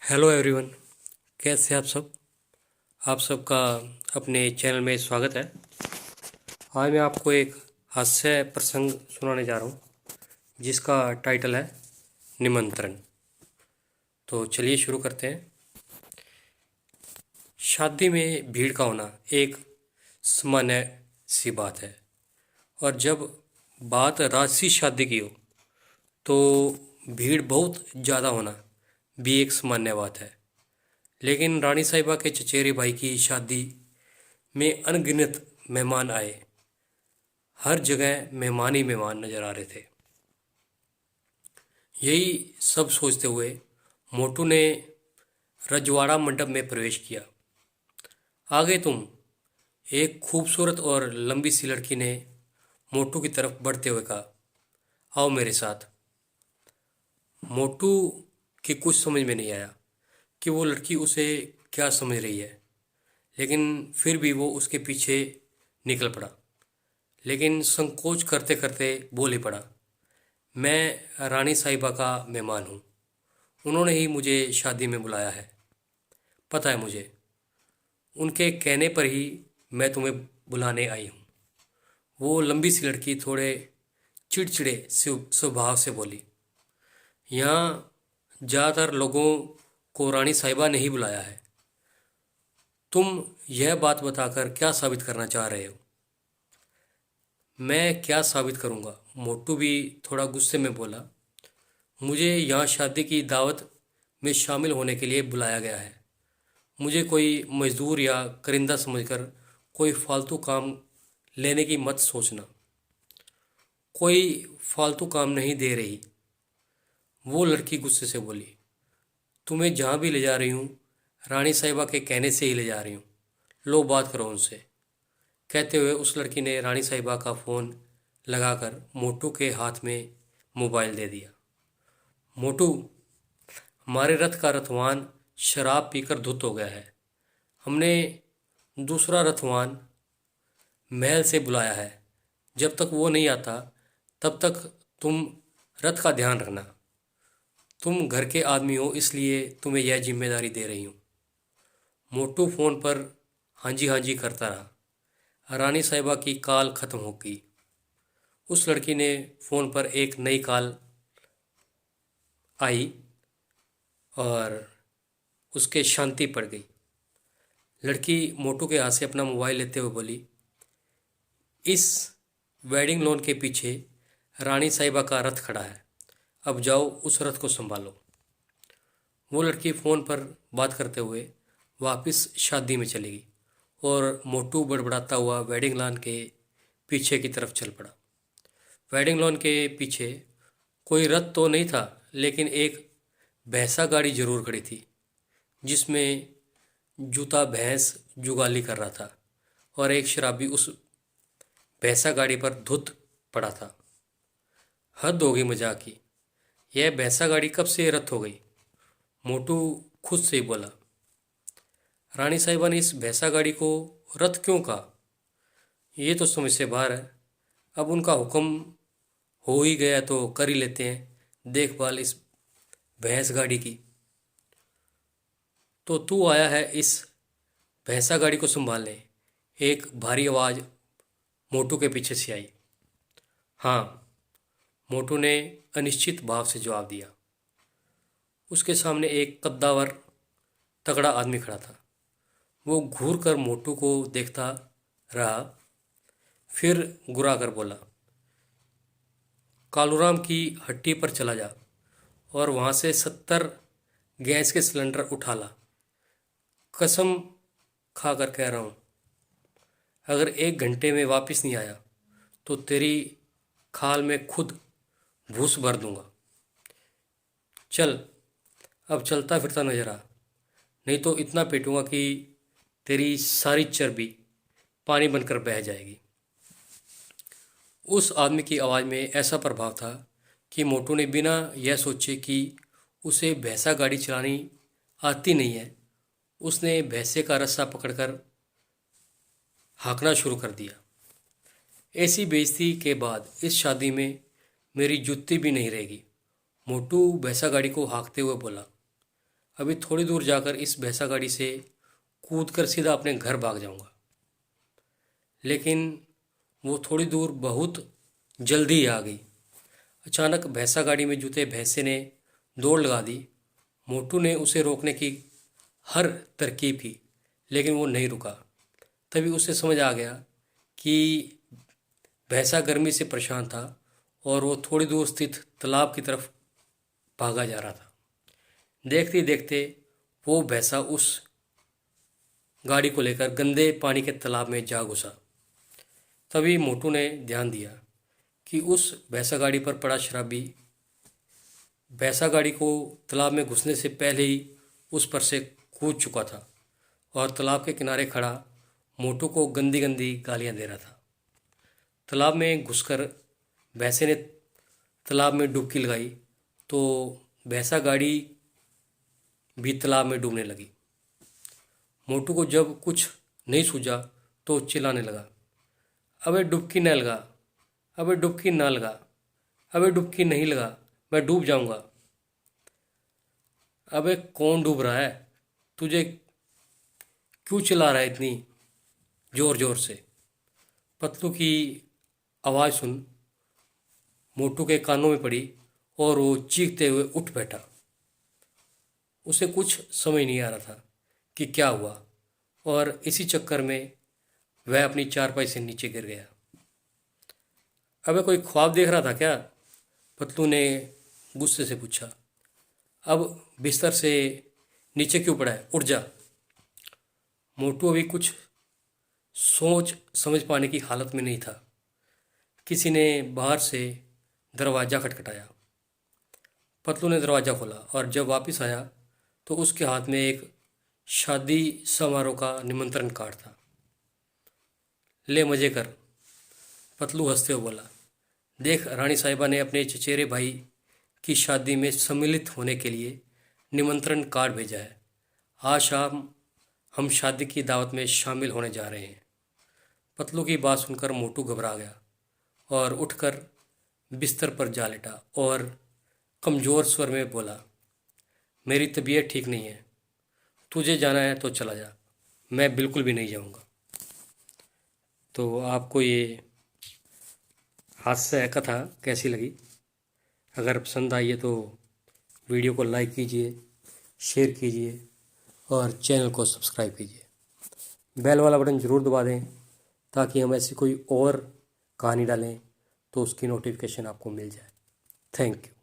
Hello everyone. कैसे हैं आप सब? आप सबका अपने चैनल में स्वागत है। आज मैं आपको एक हास्य प्रसंग सुनाने जा रहा हूँ जिसका टाइटल है निमंत्रण। तो चलिए शुरू करते हैं। शादी में भीड़ का होना एक सामान्य सी बात है, और जब बात राजसी शादी की हो तो भीड़ बहुत ज़्यादा होना भी एक सामान्य बात है। लेकिन रानी साहिबा के चचेरे भाई की शादी में अनगिनत मेहमान आए। हर जगह मेहमान ही मेहमान नजर आ रहे थे। यही सब सोचते हुए मोटू ने रजवाड़ा मंडप में प्रवेश किया। आगे तुम, एक खूबसूरत और लंबी सी लड़की ने मोटू की तरफ बढ़ते हुए कहा। आओ मेरे साथ। मोटू की कुछ समझ में नहीं आया कि वो लड़की उसे क्या समझ रही है, लेकिन फिर भी वो उसके पीछे निकल पड़ा। लेकिन संकोच करते करते बोल ही पड़ा, मैं रानी साहिबा का मेहमान हूँ। उन्होंने ही मुझे शादी में बुलाया है। पता है मुझे, उनके कहने पर ही मैं तुम्हें बुलाने आई हूँ। वो लंबी सी लड़की थोड़े चिड़चिड़े स्वभाव से बोली। यहाँ ज़्यादातर लोगों को रानी साहिबा ने ही बुलाया है। तुम यह बात बताकर क्या साबित करना चाह रहे हो? मैं क्या साबित करूँगा? मोटू भी थोड़ा गुस्से में बोला। मुझे यहाँ शादी की दावत में शामिल होने के लिए बुलाया गया है। मुझे कोई मजदूर या करिंदा समझकर कोई फालतू काम लेने की मत सोचना। कोई फालतू काम नहीं दे रही, वो लड़की गुस्से से बोली। तुम्हें जहाँ भी ले जा रही हूँ रानी साहिबा के कहने से ही ले जा रही हूँ। लो बात करो उनसे। कहते हुए उस लड़की ने रानी साहिबा का फ़ोन लगाकर मोटू के हाथ में मोबाइल दे दिया। मोटू, हमारे रथ का रथवान शराब पीकर धुत हो गया है। हमने दूसरा रथवान महल से बुलाया है। जब तक वो नहीं आता तब तक तुम रथ का ध्यान रखना। तुम घर के आदमी हो, इसलिए तुम्हें यह जिम्मेदारी दे रही हूँ। मोटू फ़ोन पर हाँ जी करता रहा। रानी साहिबा की कॉल ख़त्म हो गई। उस लड़की ने फ़ोन पर एक नई कॉल आई और उसके शांति पड़ गई। लड़की मोटू के हाथ से अपना मोबाइल लेते हुए बोली, इस वेडिंग लॉन के पीछे रानी साहिबा का रथ खड़ा है। अब जाओ उस रथ को संभालो। वो लड़की फ़ोन पर बात करते हुए वापस शादी में चली गई और मोटू बड़बड़ाता हुआ वेडिंग लॉन के पीछे की तरफ चल पड़ा। वेडिंग लॉन के पीछे कोई रथ तो नहीं था, लेकिन एक भैंसा गाड़ी जरूर खड़ी थी, जिसमें जूता भैंस जुगाली कर रहा था और एक शराबी उस भैंसा गाड़ी पर धुत पड़ा था। हद हो गई मजाक की। यह भैंसा गाड़ी कब से रथ हो गई? मोटू खुद से ही बोला। रानी साहिबा ने इस भैंसा गाड़ी को रथ क्यों कहा, ये तो समझ से बाहर है। अब उनका हुक्म हो ही गया तो कर ही लेते हैं देखभाल इस भैंस गाड़ी की। तो तू आया है इस भैंसा गाड़ी को संभालने? एक भारी आवाज़ मोटू के पीछे से आई। हाँ, मोटू ने अनिश्चित भाव से जवाब दिया। उसके सामने एक कद्दावर तगड़ा आदमी खड़ा था। वो घूर कर मोटू को देखता रहा, फिर गुर्रा कर बोला, कालूराम की हट्टी पर चला जा और वहाँ से 70 गैस के सिलेंडर उठा ला। कसम खा कर कह रहा हूँ, अगर 1 घंटे में वापस नहीं आया तो तेरी खाल में खुद भूस भर दूंगा। चल, अब चलता फिरता नजर आ, नहीं तो इतना पीटूंगा कि तेरी सारी चर्बी पानी बनकर बह जाएगी। उस आदमी की आवाज़ में ऐसा प्रभाव था कि मोटू ने बिना यह सोचे कि उसे भैंसा गाड़ी चलानी आती नहीं है, उसने भैंसे का रस्सा पकड़कर हाँकना शुरू कर दिया। ऐसी बेइज्जती के बाद इस शादी में मेरी जुत्ती भी नहीं रहेगी। मोटू भैंसा गाड़ी को हाँकते हुए बोला। अभी थोड़ी दूर जाकर इस भैंसा गाड़ी से कूद कर सीधा अपने घर भाग जाऊंगा। लेकिन वो थोड़ी दूर बहुत जल्दी ही आ गई। अचानक भैंसा गाड़ी में जुते भैंसे ने दौड़ लगा दी। मोटू ने उसे रोकने की हर तरकीब की, लेकिन वो नहीं रुका। तभी उसे समझ आ गया कि भैंसा गर्मी से परेशान था और वो थोड़ी दूर स्थित तालाब की तरफ भागा जा रहा था। देखते ही देखते वो भैंसा उस गाड़ी को लेकर गंदे पानी के तालाब में जा घुसा। तभी मोटू ने ध्यान दिया कि उस भैंसा गाड़ी पर पड़ा शराबी भैंसा गाड़ी को तालाब में घुसने से पहले ही उस पर से कूद चुका था और तालाब के किनारे खड़ा मोटू को गंदी गंदी गालियां दे रहा था। तालाब में घुसकर भैंसे ने तालाब में डुबकी लगाई तो भैंसा गाड़ी भी तालाब में डूबने लगी। मोटू को जब कुछ नहीं सूझा तो चिल्लाने लगा, अबे डुबकी न लगा, अबे डुबकी ना लगा, अबे डुबकी नहीं लगा, मैं डूब जाऊंगा। अबे कौन डूब रहा है? तुझे क्यों चिल्ला रहा है इतनी जोर जोर से? पतलू की आवाज़ सुन मोटू के कानों में पड़ी और वो चीखते हुए उठ बैठा। उसे कुछ समझ नहीं आ रहा था कि क्या हुआ, और इसी चक्कर में वह अपनी चारपाई से नीचे गिर गया। अबे कोई ख्वाब देख रहा था क्या? पतलू ने गुस्से से पूछा। अब बिस्तर से नीचे क्यों पड़ा है? उठ जा। मोटू अभी कुछ सोच समझ पाने की हालत में नहीं था। किसी ने बाहर से दरवाज़ा खटखटाया। पतलू ने दरवाज़ा खोला और जब वापस आया तो उसके हाथ में एक शादी समारोह का निमंत्रण कार्ड था। ले मज़े कर, पतलू हंसते हुए बोला। देख, रानी साहिबा ने अपने चचेरे भाई की शादी में सम्मिलित होने के लिए निमंत्रण कार्ड भेजा है। आज शाम हम शादी की दावत में शामिल होने जा रहे हैं। पतलू की बात सुनकर मोटू घबरा गया और उठकर बिस्तर पर जा लेटा और कमज़ोर स्वर में बोला, मेरी तबीयत ठीक नहीं है। तुझे जाना है तो चला जा, मैं बिल्कुल भी नहीं जाऊंगा। तो आपको ये हास्य कथा कैसी लगी? अगर पसंद आई है तो वीडियो को लाइक कीजिए, शेयर कीजिए और चैनल को सब्सक्राइब कीजिए। बेल वाला बटन ज़रूर दबा दें ताकि हम ऐसी कोई और कहानी डालें तो उसकी नोटिफिकेशन आपको मिल जाए। Thank you.